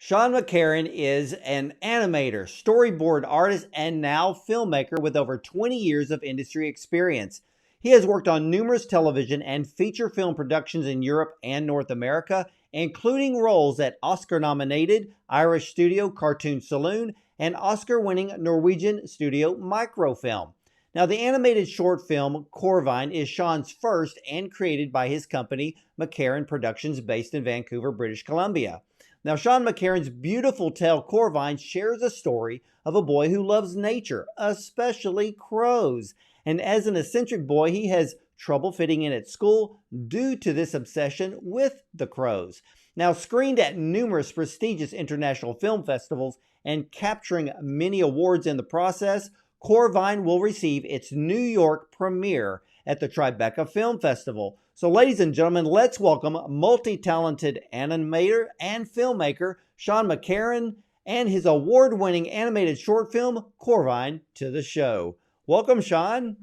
Sean McCarron is an animator, storyboard artist, and now filmmaker with over 20 years of industry experience. He has worked on numerous television and feature film productions in Europe and North America, including roles at Oscar-nominated Irish studio Cartoon Saloon and Oscar-winning Norwegian studio Mikrofilm. Now, the animated short film Corvine is Sean's first and created by his company, McCarron Productions, based in Vancouver, British Columbia. Now, Sean McCarron's beautiful tale Corvine shares a story of a boy who loves nature, especially crows. And as an eccentric boy, he has trouble fitting in at school due to this obsession with the crows. Now, screened at numerous prestigious international film festivals and capturing many awards in the process, Corvine will receive its New York premiere at the Tribeca Film Festival. So, ladies and gentlemen, let's welcome multi-talented animator and filmmaker Sean McCarron and his award-winning animated short film Corvine to the show. Welcome, Sean.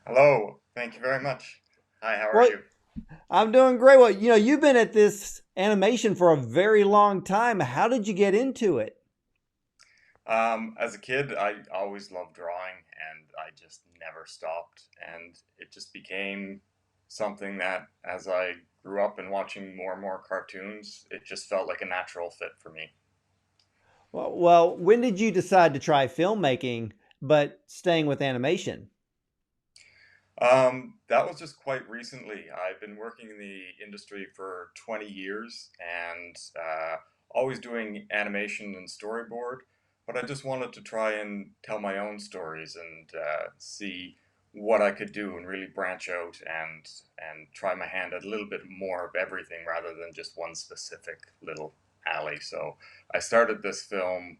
Hello. Thank you very much. Hi, how are Well, you? I'm doing great. Well, you've been at this animation for a very long time. How did you get into it? As a kid, I always loved drawing and I just never stopped. And it just became something that as I grew up and watching more and more cartoons, it just felt like a natural fit for me. Well, when did you decide to try filmmaking, but staying with animation? That was just quite recently. I've been working in the industry for 20 years and always doing animation and storyboard, but I just wanted to try and tell my own stories and see what I could do and really branch out and try my hand at a little bit more of everything rather than just one specific little alley. So I started this film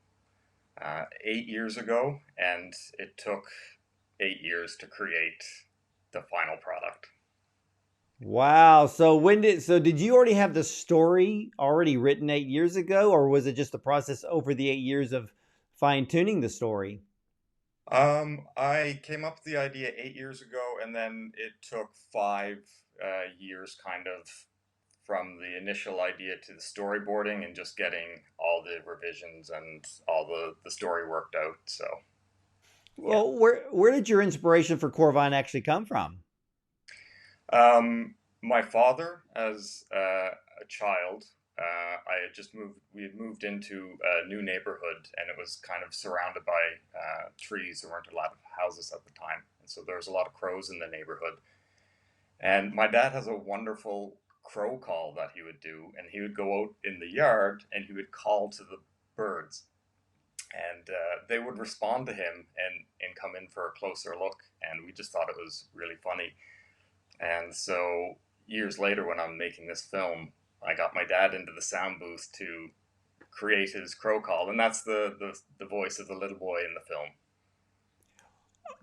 8 years ago, and it took 8 years to create the final product. Wow. So did you already have the story already written 8 years ago, or was it just the process over the 8 years of fine tuning the story? I came up with the idea 8 years ago, and then it took 5 years kind of from the initial idea to the storyboarding and just getting all the revisions and all the story worked out. So, yeah. Well, where did your inspiration for Corvine actually come from? My father, as a child, I had just moved. We had moved into a new neighborhood, and it was kind of surrounded by trees. There weren't a lot of houses at the time, and so there was a lot of crows in the neighborhood. And my dad has a wonderful crow call that he would do, and he would go out in the yard and he would call to the birds, and they would respond to him and come in for a closer look. And we just thought it was really funny. And so years later, when I'm making this film, I got my dad into the sound booth to create his crow call, and that's the voice of the little boy in the film.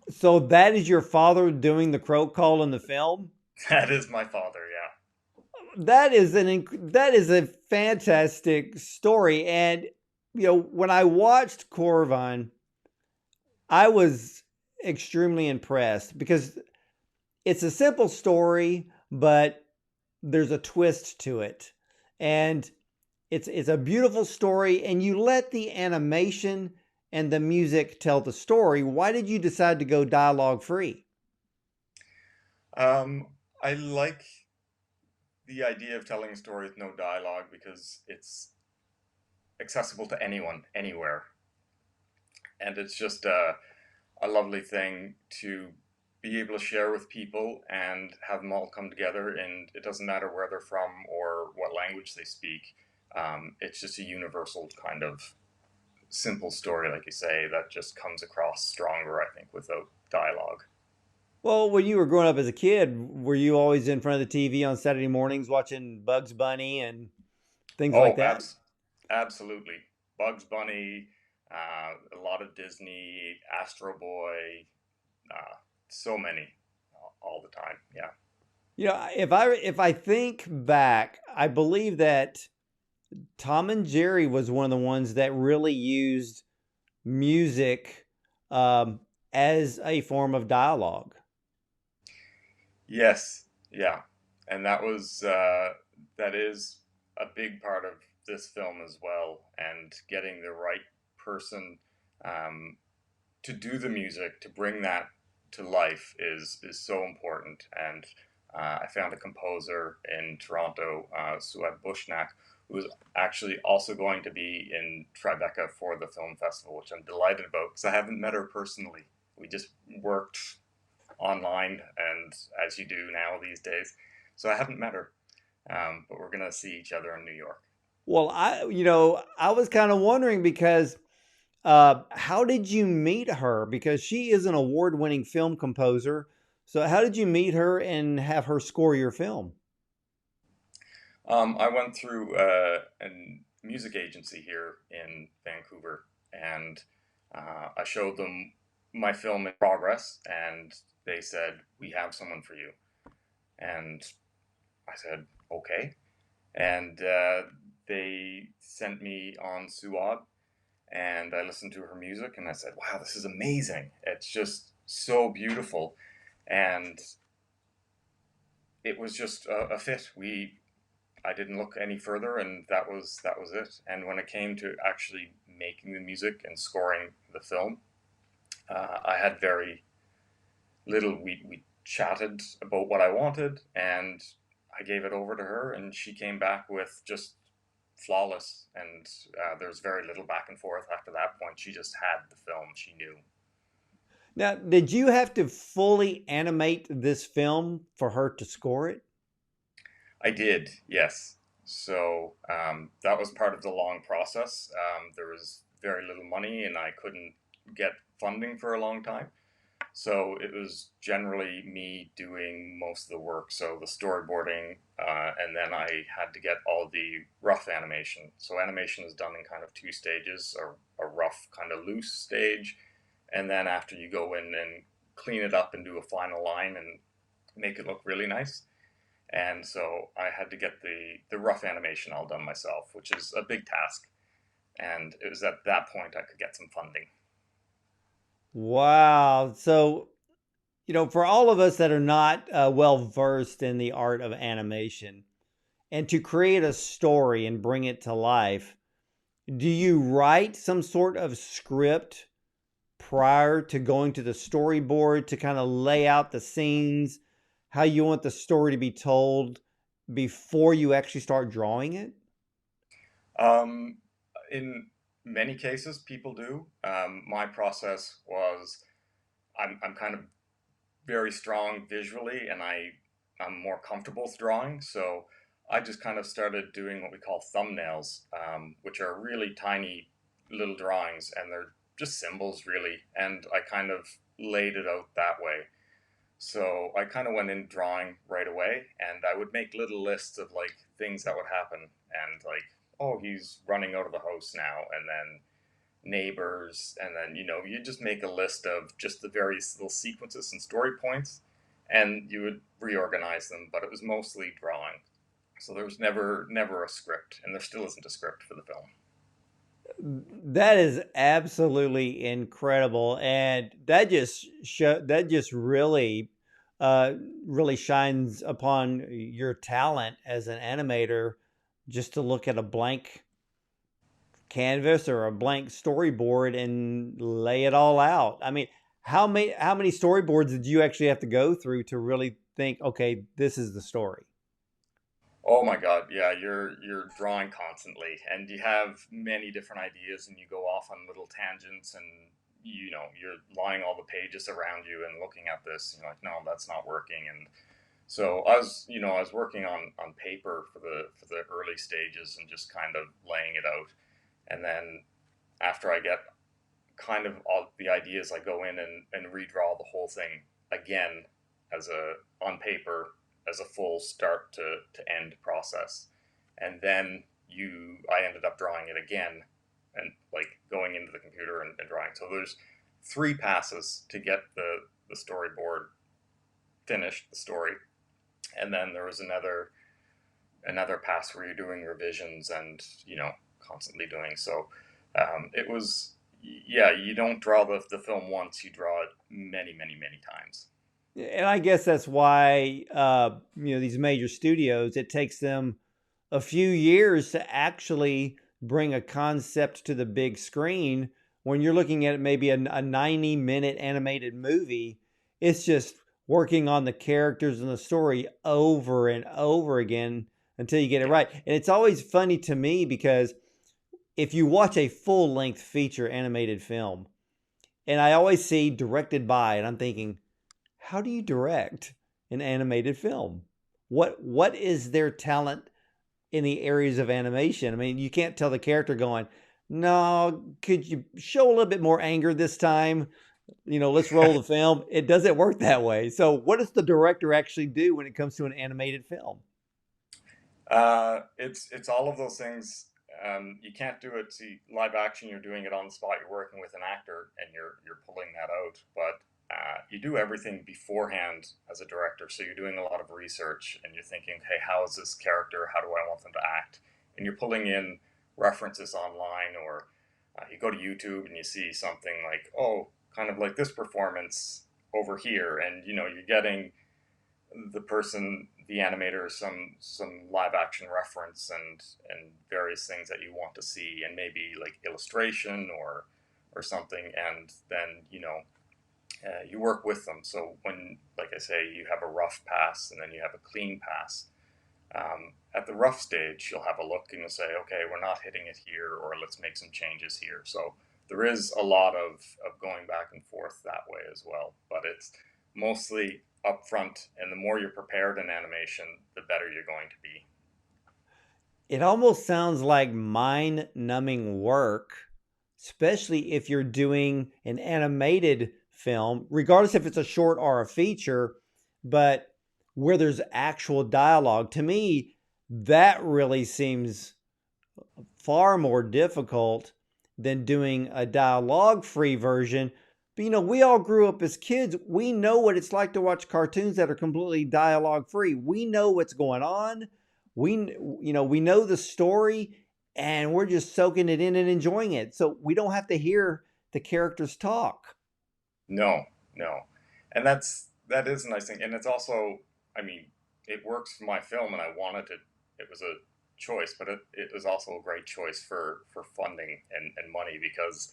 So that is your father doing the crow call in the film? That is my father, yeah. That is a fantastic story. And when I watched Corvine, I was extremely impressed because it's a simple story, but there's a twist to it. And it's a beautiful story, and you let the animation and the music tell the story. Why did you decide to go dialogue free? Um, I like the idea of telling a story with no dialogue because it's accessible to anyone, anywhere. And it's just a lovely thing to be able to share with people and have them all come together. And it doesn't matter where they're from or what language they speak. It's just a universal kind of simple story, like you say, that just comes across stronger, I think, without dialogue. Well, when you were growing up as a kid, were you always in front of the TV on Saturday mornings watching Bugs Bunny and things like Oh, that? absolutely. Bugs Bunny, a lot of Disney, Astro Boy, so many, all the time. Yeah. If I think back, I believe that Tom and Jerry was one of the ones that really used music um, as a form of dialogue. Yes. Yeah. And that is a big part of this film as well, and getting the right person um, to do the music, to bring that to life is so important. And I found a composer in Toronto, Suad Bushnak, who is actually also going to be in Tribeca for the film festival, which I'm delighted about because I haven't met her personally. We just worked online, and as you do now these days, so I haven't met her, but we're gonna see each other in New York. Well, I was kind of wondering because how did you meet her? Because she is an award-winning film composer. So how did you meet her and have her score your film? I went through a music agency here in Vancouver, and I showed them my film in progress, and they said, "We have someone for you." And I said, "Okay." And they sent me on Suad, and I listened to her music, and I said, "Wow, this is amazing! It's just so beautiful." And it was just a fit. We I didn't look any further, and that was it. And when it came to actually making the music and scoring the film, I had very little. We chatted about what I wanted, and I gave it over to her, and she came back with just flawless. And there was very little back and forth after that point. She just had the film. She knew. Now, did you have to fully animate this film for her to score it? I did, yes. So that was part of the long process. There was very little money, and I couldn't get funding for a long time. So it was generally me doing most of the work. So the storyboarding, and then I had to get all the rough animation. So animation is done in kind of two stages: a rough, kind of loose stage, and then after you go in and clean it up and do a final line and make it look really nice. And so I had to get the rough animation all done myself, which is a big task. And it was at that point I could get some funding. Wow. So, for all of us that are not well versed in the art of animation, and to create a story and bring it to life, do you write some sort of script prior to going to the storyboard to kind of lay out the scenes, how you want the story to be told before you actually start drawing it? Um, in many cases, people do. My process was I'm kind of very strong visually, and I'm more comfortable with drawing. So I just kind of started doing what we call thumbnails, which are really tiny little drawings, and they're just symbols really. And I kind of laid it out that way. So I kind of went in drawing right away, and I would make little lists of like things that would happen, and like, oh, he's running out of the house now, and then neighbors, and then you just make a list of just the various little sequences and story points, and you would reorganize them. But it was mostly drawing, so there was never a script, and there still isn't a script for the film. That is absolutely incredible, and that just uh, really shines upon your talent as an animator. Just to look at a blank canvas or a blank storyboard and lay it all out. I mean, how many storyboards did you actually have to go through to really think, okay, this is the story? Oh my God, yeah, you're drawing constantly, and you have many different ideas, and you go off on little tangents, and you're lying all the pages around you and looking at this, and you're like, no, that's not working. And so I was working on paper for the early stages and just kind of laying it out, and then after I get kind of all the ideas, I go in and redraw the whole thing again as a on paper as a full start to end process. And then I ended up drawing it again and like going into the computer and drawing. So there's three passes to get the storyboard finished, the story. And then there was another pass where you're doing revisions and constantly doing so. It was, yeah, you don't draw the film once, you draw it many times. And I guess that's why these major studios, it takes them a few years to actually bring a concept to the big screen. When you're looking at maybe a 90-minute animated movie, it's just working on the characters and the story over and over again until you get it Yeah. right. And it's always funny to me because if you watch a full-length feature animated film, and I always see directed by, and I'm thinking, how do you direct an animated film? What is their talent in the areas of animation? I mean, you can't tell the character going, no, could you show a little bit more anger this time? Let's roll the film. It doesn't work that way. So what does the director actually do when it comes to an animated film? It's all of those things. You can't do it. See, live action, you're doing it on the spot. You're working with an actor, and you're pulling that out. But you do everything beforehand as a director. So you're doing a lot of research, and you're thinking, hey, how is this character? How do I want them to act? And you're pulling in references online, or you go to YouTube and you see something like, oh, kind of like this performance over here, and you're getting the person, the animator, some live action reference and various things that you want to see, and maybe like illustration or something, and then you work with them. So when, like I say, you have a rough pass and then you have a clean pass. At the rough stage, you'll have a look and you'll say, okay, we're not hitting it here, or let's make some changes here. So there is a lot of going back and forth that way as well, but it's mostly upfront, and the more you're prepared in animation, the better you're going to be. It almost sounds like mind-numbing work, especially if you're doing an animated film, regardless if it's a short or a feature, but where there's actual dialogue. To me, that really seems far more difficult than doing a dialogue-free version. But we all grew up as kids. We know what it's like to watch cartoons that are completely dialogue-free. We know what's going on. We know the story, and we're just soaking it in and enjoying it. So we don't have to hear the characters talk. No, no, and that is a nice thing, and it's also, I mean, it works for my film, and I wanted it. It was a choice, but it was also a great choice for funding and money, because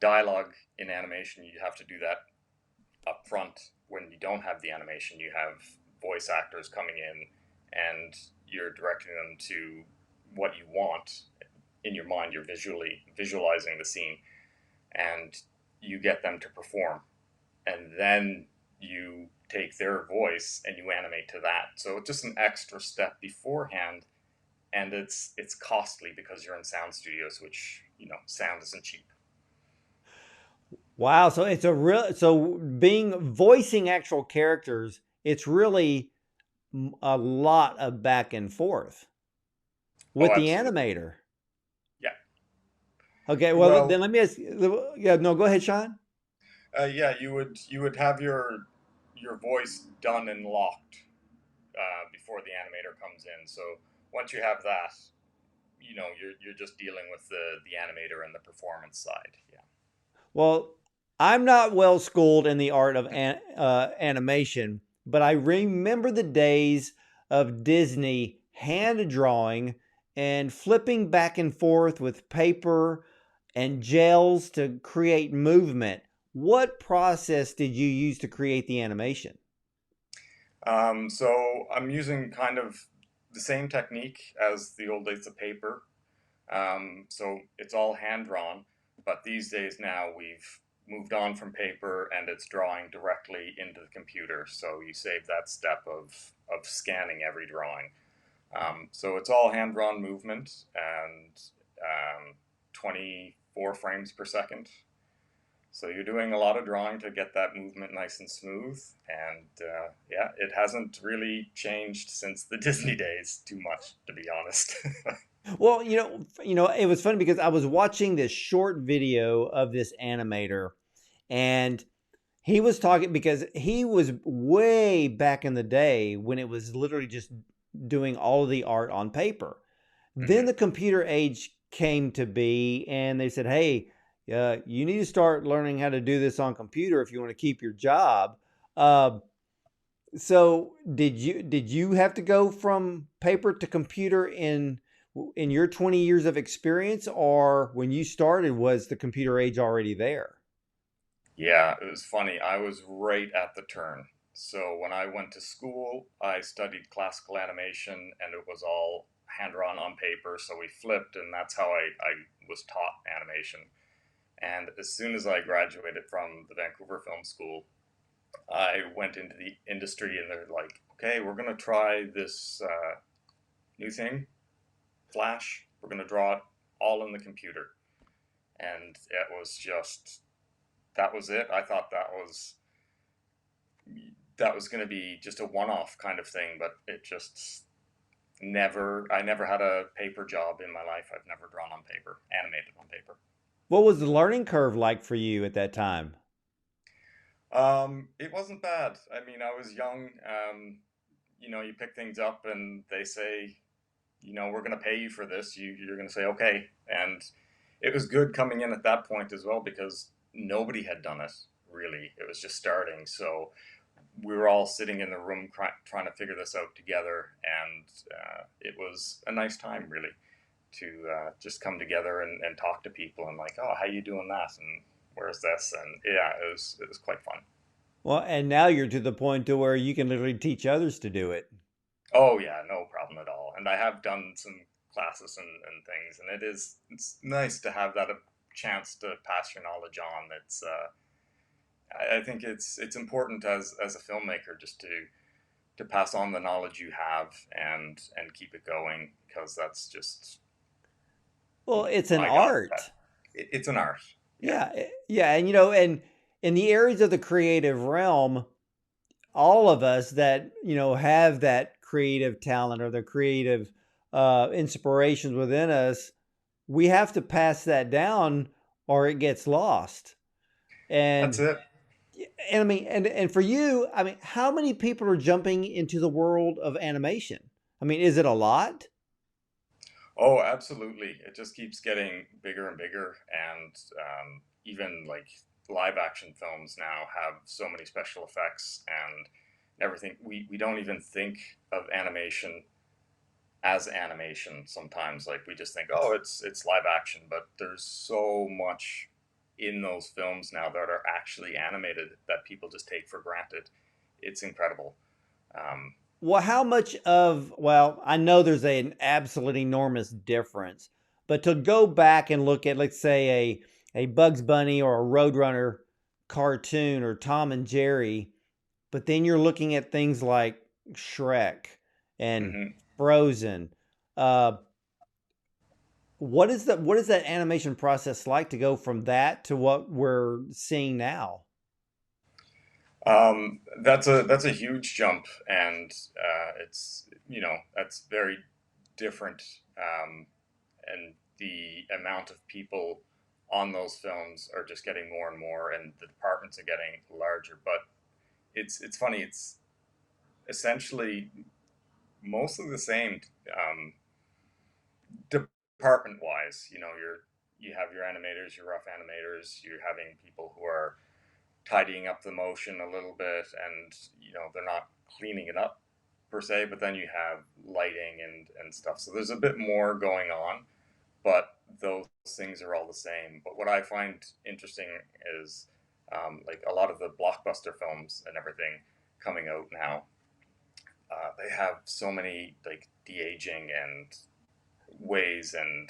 dialogue in animation, you have to do that up front. When you don't have the animation, you have voice actors coming in, and you're directing them to what you want in your mind. You're visualizing the scene, and you get them to perform, and then you take their voice and you animate to that. So it's just an extra step beforehand, and it's costly because you're in sound studios, which sound isn't cheap. Wow, so it's a real so being voicing actual characters, it's really a lot of back and forth Oh, with the absolutely. animator. Yeah. Okay, well then Well, let me ask. Yeah, no, go ahead, Sean. yeah, you would have your voice done and locked before the animator comes in. So once you have that, you're just dealing with the animator and the performance side. Yeah. Well, I'm not well schooled in the art of animation, but I remember the days of Disney hand drawing and flipping back and forth with paper and gels to create movement. What process did you use to create the animation? So I'm using kind of the same technique as the old days of paper. So it's all hand drawn, but these days now we've moved on from paper, and it's drawing directly into the computer. So you save that step of scanning every drawing. So it's all hand drawn movement, and 24 frames per second. So you're doing a lot of drawing to get that movement nice and smooth, and yeah, it hasn't really changed since the Disney days too much, to be honest. Well, it was funny because I was watching this short video of this animator, and he was talking because he was way back in the day when it was literally just doing all of the art on paper. Then Hmm. the computer age came to be, and they said, "Hey, you need to start learning how to do this on computer if you want to keep your job." Uh, So did you have to go from paper to computer in your 20 years of experience, or when you started was the computer age already there? Yeah, it was funny. I was right at the turn. So when I went to school, I studied classical animation and it was all hand drawn on paper. So we flipped, and that's how I was taught animation. And as soon as I graduated from the Vancouver Film School, I went into the industry and they're like, okay, we're going to try this new thing, Flash. We're going to draw it all in the computer. And it was just, that was it. I thought that was going to be just a one-off kind of thing, but it just never. I never had a paper job in my life. I've never drawn on paper, animated on paper. What was the learning curve like for you at that time? It wasn't bad. I mean, I was young. You pick things up and they say, we're going to pay you for this. You're going to say okay, and it was good coming in at that point as well because nobody had done it really. It was just starting, so we were all sitting in the room trying to figure this out together, and it was a nice time really to just come together and talk to people and like, oh, how you doing that, and where's this, and yeah, it was quite fun. Well, and now you're to the point to where you can literally teach others to do it. Oh yeah, no problem at all. And I have done some classes and things, and it's nice to have that a chance to pass your knowledge on. I think it's important as a filmmaker just to pass on the knowledge you have and keep it going because that's just Well, it's an I got that. art. It's an art. Yeah. Yeah, yeah, and and in the areas of the creative realm, all of us that have that creative talent or the creative inspirations within us, we have to pass that down or it gets lost. That's And it. and I mean, and for you, I mean, how many people are jumping into the world of animation? I mean, is it a lot? Oh, absolutely. It just keeps getting bigger and bigger, and even like live action films now have so many special effects and everything. We don't even think of animation as animation sometimes. Like we just think, oh, it's live action, but there's so much in those films now that are actually animated that people just take for granted. It's incredible. Um, Well, how much of, well, I know there's an absolute enormous difference, but to go back and look at, let's say, a Bugs Bunny or a Roadrunner cartoon or Tom and Jerry, but then you're looking at things like Shrek and mhm. Frozen. Uh, what is that animation process like to go from that to what we're seeing now? That's a huge jump, and it's that's very different, and the amount of people on those films are just getting more and more, and the departments are getting larger. But it's funny. It's essentially mostly the same, um, department wise. You have your animators, your rough animators. You're having people who are tidying up the motion a little bit, and they're not cleaning it up per se, but then you have lighting and stuff, so there's a bit more going on, but those things are all the same. But what I find interesting is like a lot of the blockbuster films and everything coming out now, they have so many like de-aging and ways and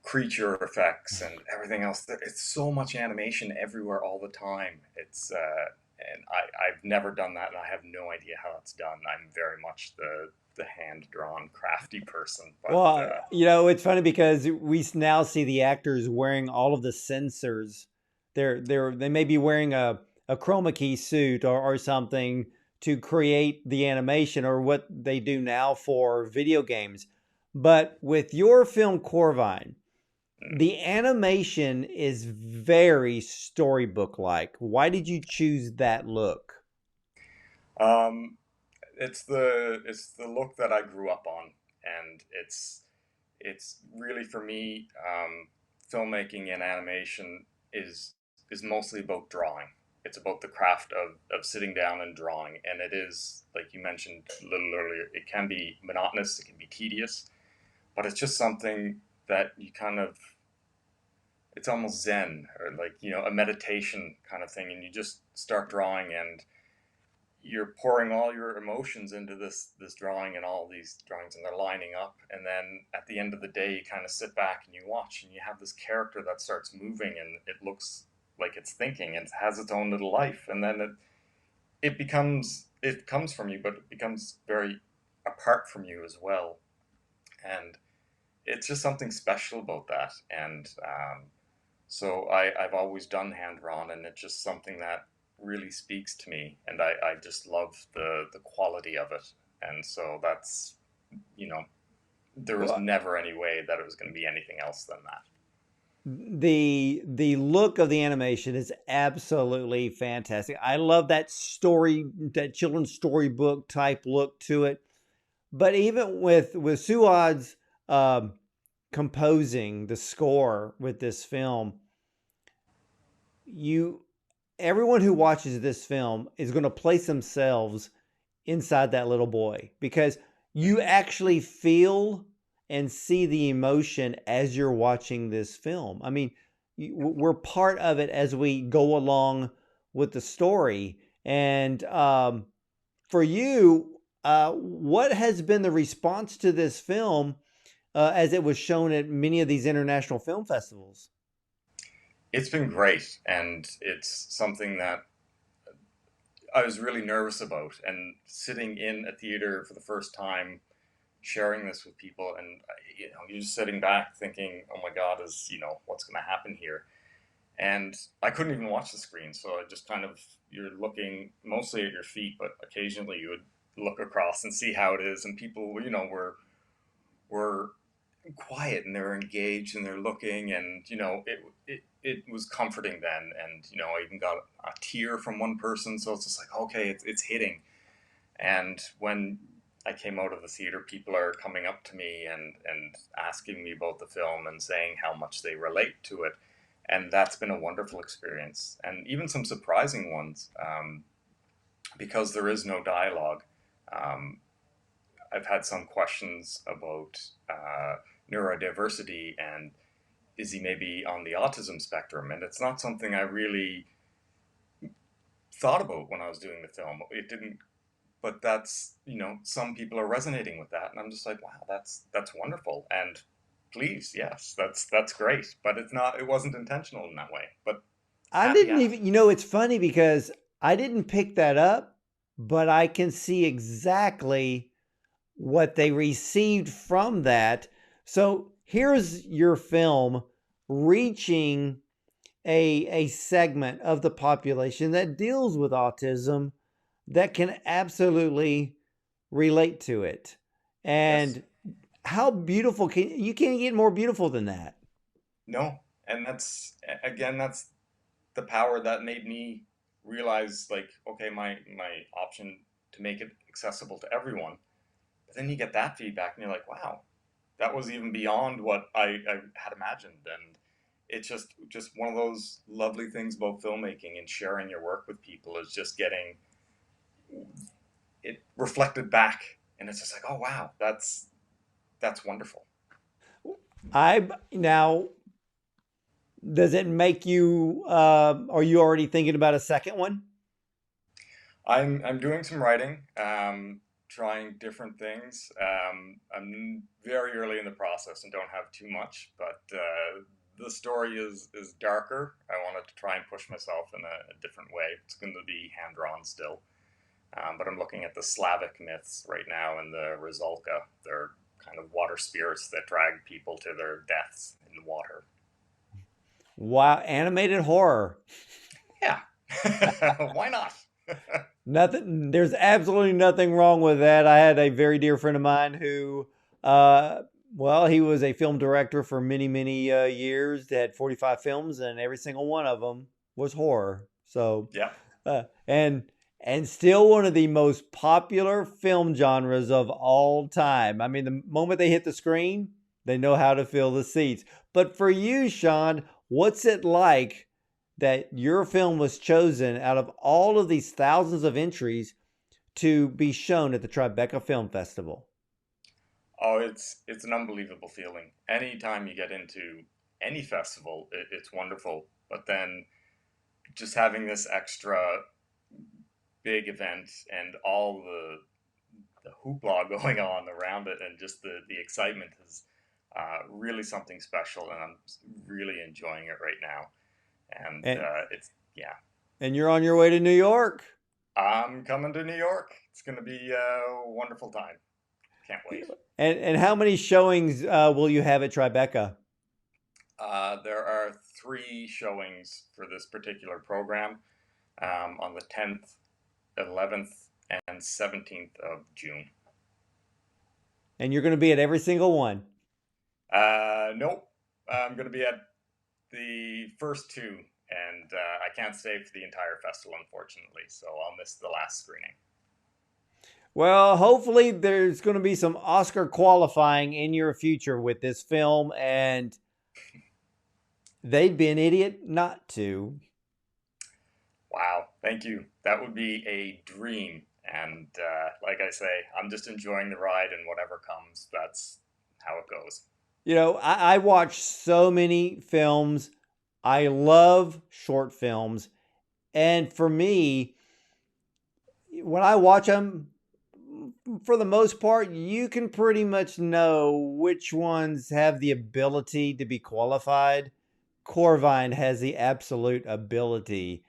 creature effects and everything else. It's so much animation everywhere all the time. And I've never done that, and I have no idea how it's done. I'm very much the hand drawn, crafty person. But Well, it's funny because we now see the actors wearing all of the sensors. They may be wearing a chroma key suit or something to create the animation or what they do now for video games. But with your film Corvine, the animation is very storybook like. Why did you choose that look? um, it's the look that I grew up on, and it's really for me. Filmmaking and animation is mostly about drawing. It's about the craft of sitting down and drawing. And it is, like you mentioned a little earlier, it can be monotonous, it can be tedious, but it's just something that you kind of, it's almost zen, or like, a meditation kind of thing. And you just start drawing, and you're pouring all your emotions into this drawing, and all these drawings, and they're lining up. And then at the end of the day, you kind of sit back and you watch, and you have this character that starts moving, and it looks like it's thinking, and it has its own little life. And then it comes from you, but it becomes very apart from you as well. And it's just something special about that. And so I've always done hand drawn, and it's just something that really speaks to me, and I just love the quality of it. And so that's, there was Well, never any way that it was going to be anything else than that. the look of the animation is absolutely fantastic. I love that story, that children's storybook type look to it. But even with Suad's composing the score with this film, you everyone who watches this film is going to place themselves inside that little boy, because you actually feel and see the emotion as you're watching this film. I mean, we're part of it as we go along with the story. And for you, what has been the response to this film as it was shown at many of these international film festivals? It's been great, and it's something that I was really nervous about. And sitting in a theater for the first time, sharing this with people, and you're just sitting back thinking, "Oh my God, what's going to happen here?" And I couldn't even watch the screen, so I just kind of, you're looking mostly at your feet, but occasionally you would look across and see how it is, and people, were quiet, and they're engaged, and they're looking, and it was comforting then. And I even got a tear from one person, so it's just like, okay, it's hitting. And when I came out of the theater, people are coming up to me and asking me about the film and saying how much they relate to it. And that's been a wonderful experience, and even some surprising ones, because there is no dialogue. Um, I've had some questions about neurodiversity, and is he maybe on the autism spectrum? And it's not something I really thought about when I was doing the film. It didn't, but that's, some people are resonating with that, and I'm just like, wow, that's wonderful. And please, yes, that's great. But it wasn't intentional in that way. But I happy didn't after. even, it's funny because I didn't pick that up, but I can see exactly what they received from that. So here's your film reaching a segment of the population that deals with autism that can absolutely relate to it. Yes. And how beautiful you can't get more beautiful than that. No. And that's the power that made me realize, like, okay, my option to make it accessible to everyone. But then you get that feedback, and you're like, wow, that was even beyond what I had imagined. And it's just one of those lovely things about filmmaking and sharing your work with people, is just getting it reflected back, and it's just like, oh wow, that's wonderful. I now does it make you are you already thinking about a second one? I'm doing some writing, trying different things. I'm very early in the process and don't have too much, but the story is darker. I wanted to try and push myself in a different way. It's going to be hand drawn still, but I'm looking at the Slavic myths right now, and the Rizalka. They're kind of water spirits that drag people to their deaths in the water. Wow, animated horror. Yeah, why not? Nothing. There's absolutely nothing wrong with that. I had a very dear friend of mine who, well, he was a film director for many, many years. Had 45 films, and every single one of them was horror. So, Yeah. uh, and and still one of the most popular film genres of all time. I mean, the moment they hit the screen, they know how to fill the seats. But for you, Sean, what's it like that your film was chosen out of all of these thousands of entries to be shown at the Tribeca Film Festival? Oh, it's an unbelievable feeling. Anytime you get into any festival, it's wonderful. But then just having this extra big event and all the hoopla going on around it, and just the excitement is really something special, and I'm really enjoying it right now. And And it's yeah, and you're on your way to New York. I'm coming to New York. It's going to be a wonderful time. Can't wait. And how many showings will you have at Tribeca? There are 3 showings for this particular program, on the 10th, 11th, and 17th of June. And you're going to be at every single one. Nope. I'm going to be at the first 2, and I can't stay for the entire festival, unfortunately, so I'll miss the last screening. Well, hopefully there's going to be some Oscar qualifying in your future with this film, and they'd be an idiot not to. Wow, thank you. That would be a dream. And like I say, I'm just enjoying the ride, and whatever comes, that's how it goes. You know, I watch so many films. I love short films. And for me, when I watch them, for the most part, you can pretty much know which ones have the ability to be qualified. Corvine has the absolute ability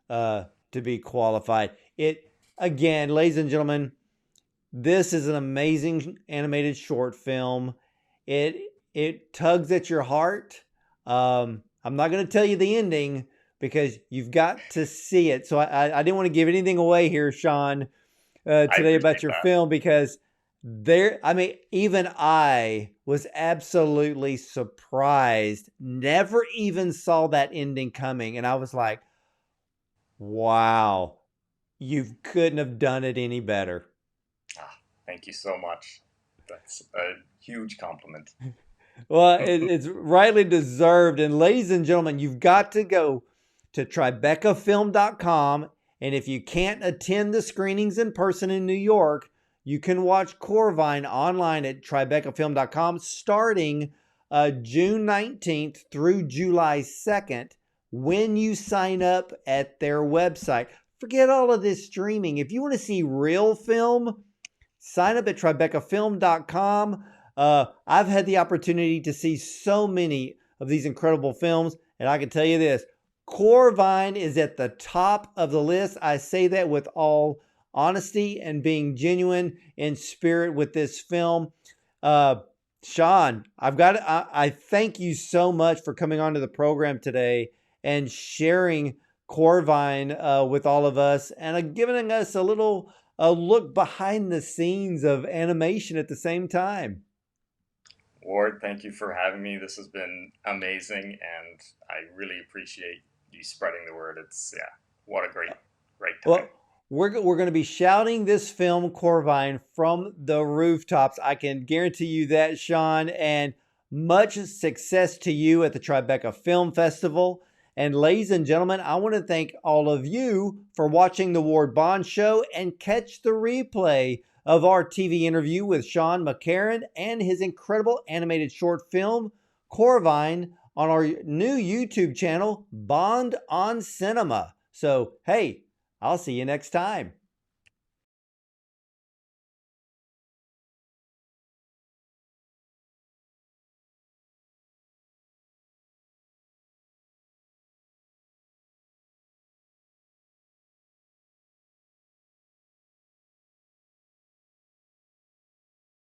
to be qualified. It, again, ladies and gentlemen, this is an amazing animated short film. It tugs at your heart. I'm not going to tell you the ending because you've got to see it. So I didn't want to give anything away here, Sean, today about your film, because even I was absolutely surprised. Never even saw that ending coming. And I was like, wow, you couldn't have done it any better. Thank you so much. That's a huge compliment. Well, it's rightly deserved. And ladies and gentlemen, you've got to go to tribecafilm.com. And if you can't attend the screenings in person in New York, you can watch Corvine online at tribecafilm.com starting June 19th through July 2nd when you sign up at their website. Forget all of this streaming. If you want to see real film, sign up at tribecafilm.com. I've had the opportunity to see so many of these incredible films, and I can tell you this, Corvine is at the top of the list. I say that with all honesty and being genuine in spirit with this film. Sean, I thank you so much for coming onto the program today and sharing Corvine with all of us, and giving us a look behind the scenes of animation at the same time. Ward, thank you for having me. This has been amazing, and I really appreciate you spreading the word. It's, what a great time. Well, we're going to be shouting this film, Corvine, from the rooftops. I can guarantee you that, Sean, and much success to you at the Tribeca Film Festival. And ladies and gentlemen, I want to thank all of you for watching The Ward Bond Show, and catch the replay of our TV interview with Sean McCarron and his incredible animated short film, Corvine, on our new YouTube channel, Bond on Cinema. So, hey, I'll see you next time.